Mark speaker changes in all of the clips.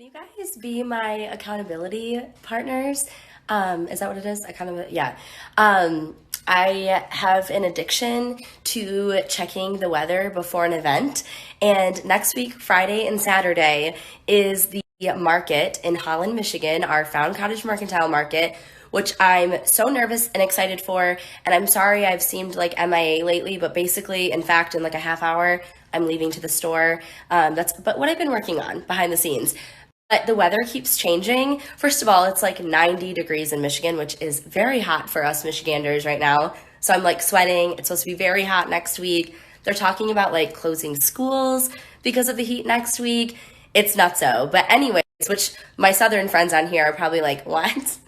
Speaker 1: you guys be my accountability partners? Is that what it is? Accountability? Yeah. I have an addiction to checking the weather before an event. And next week, Friday and Saturday, is the market in Holland, Michigan, our Found Cottage Mercantile Market, which I'm so nervous and excited for. And I'm sorry I've seemed like MIA lately, but basically, in fact, in like a half hour, I'm leaving to the store. That's but what I've been working on behind the scenes. But the weather keeps changing. First of all, it's like 90 degrees in Michigan, which is very hot for us Michiganders right now. So I'm like sweating. It's supposed to be very hot next week. They're talking about like closing schools because of the heat next week. It's not so. But anyways, which my southern friends on here are probably like, what?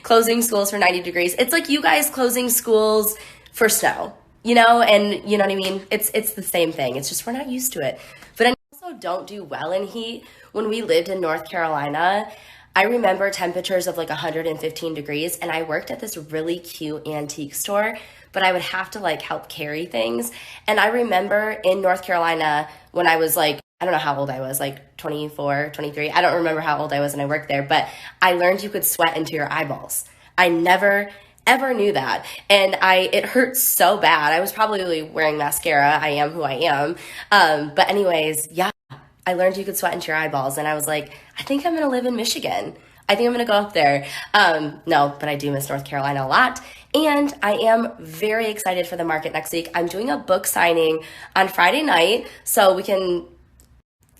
Speaker 1: Closing schools for 90 degrees. It's like you guys closing schools for snow, and you know what I mean? It's the same thing. It's just we're not used to it. But I also don't do well in heat. When we lived in North Carolina, I remember temperatures of like 115 degrees, and I worked at this really cute antique store, but I would have to like help carry things. And I remember in North Carolina when I was like, I don't know how old I was, like 24, 23. I don't remember how old I was when I worked there, but I learned you could sweat into your eyeballs. I never ever knew that. And it hurt so bad. I was probably wearing mascara. I am who I am. But anyways, yeah, I learned you could sweat into your eyeballs, and I was like, I think I'm going to live in Michigan. I think I'm going to go up there. No, but I do miss North Carolina a lot. And I am very excited for the market next week. I'm doing a book signing on Friday night, so we can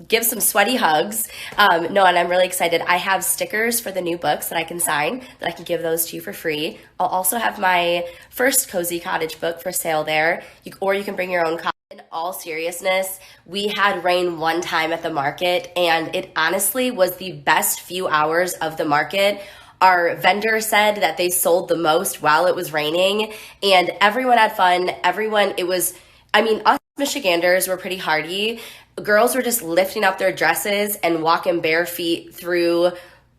Speaker 1: give some sweaty hugs. No, and I'm really excited. I have stickers for the new books that I can sign, that I can give those to you for free. I'll also have my first Cozy Cottage book for sale there, or you can bring your own copy. In all seriousness, we had rain one time at the market, and it honestly was the best few hours of the market. Our vendor said that they sold the most while it was raining, and everyone had fun. Us Michiganders were pretty hardy. Girls were just lifting up their dresses and walking bare feet through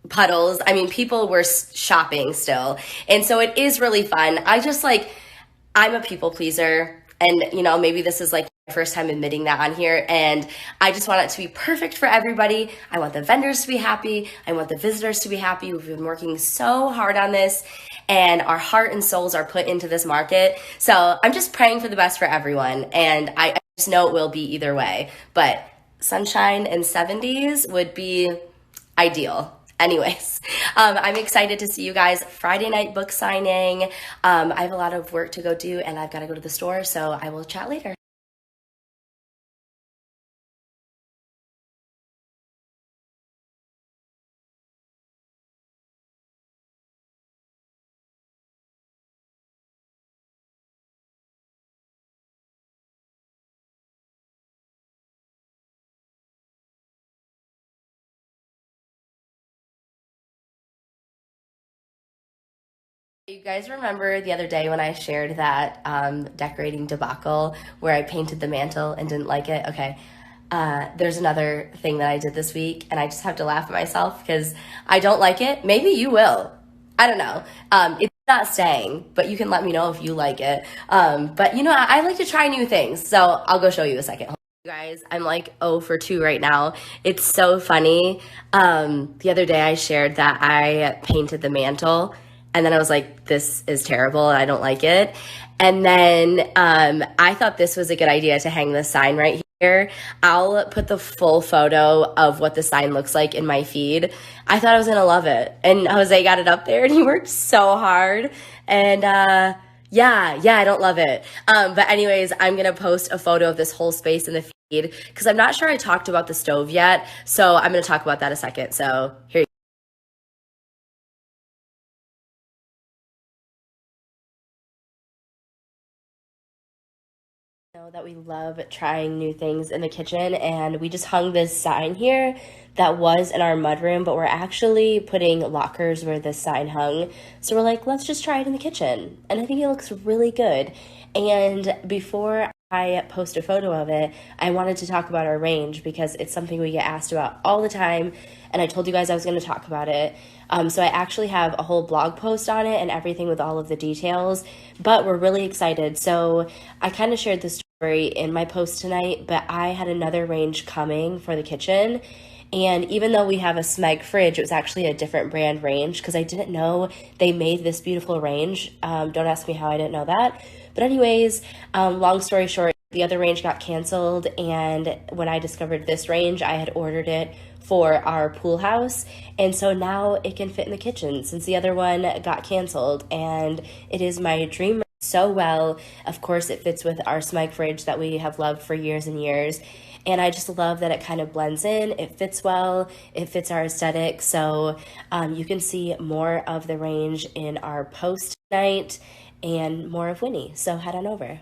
Speaker 1: puddles. People were shopping still. And so it is really fun. I'm a people pleaser. And, maybe this is like my first time admitting that on here. And I just want it to be perfect for everybody. I want the vendors to be happy. I want the visitors to be happy. We've been working so hard on this, and our heart and souls are put into this market. So I'm just praying for the best for everyone. And I just know it will be either way. But sunshine and 70s would be ideal. Anyways, I'm excited to see you guys. Friday night book signing. I have a lot of work to go do, and I've got to go to the store, so I will chat later. You guys remember the other day when I shared that decorating debacle where I painted the mantle and didn't like it? Okay. There's another thing that I did this week, and I just have to laugh at myself because I don't like it. Maybe you will. I don't know. It's not staying, but you can let me know if you like it. But I like to try new things, so I'll go show you a second. You guys, I'm like 0 for 2 right now. It's so funny. The other day I shared that I painted the mantle, and then I was like, this is terrible. I don't like it. And then I thought this was a good idea to hang this sign right here. I'll put the full photo of what the sign looks like in my feed. I thought I was going to love it. And Jose got it up there, and he worked so hard. And yeah, I don't love it. But anyways, I'm going to post a photo of this whole space in the feed because I'm not sure I talked about the stove yet. So I'm going to talk about that a second. So here you know that we love trying new things in the kitchen, and we just hung this sign here that was in our mudroom, but we're actually putting lockers where this sign hung. So we're like, let's just try it in the kitchen. And I think it looks really good. And before I post a photo of it, I wanted to talk about our range because it's something we get asked about all the time. And I told you guys I was going to talk about it. So I actually have a whole blog post on it and everything with all of the details, but we're really excited. So I kind of shared the story in my post tonight, but I had another range coming for the kitchen. And even though we have a Smeg fridge, it was actually a different brand range because I didn't know they made this beautiful range. Don't ask me how I didn't know that. But anyways, long story short, the other range got canceled, and when I discovered this range, I had ordered it for our pool house, and so now it can fit in the kitchen since the other one got canceled, and it is my dream so well. Of course, it fits with our Smeg fridge that we have loved for years and years. And I just love that it kind of blends in. It fits well. It fits our aesthetic. So you can see more of the range in our post night and more of Winnie. So head on over.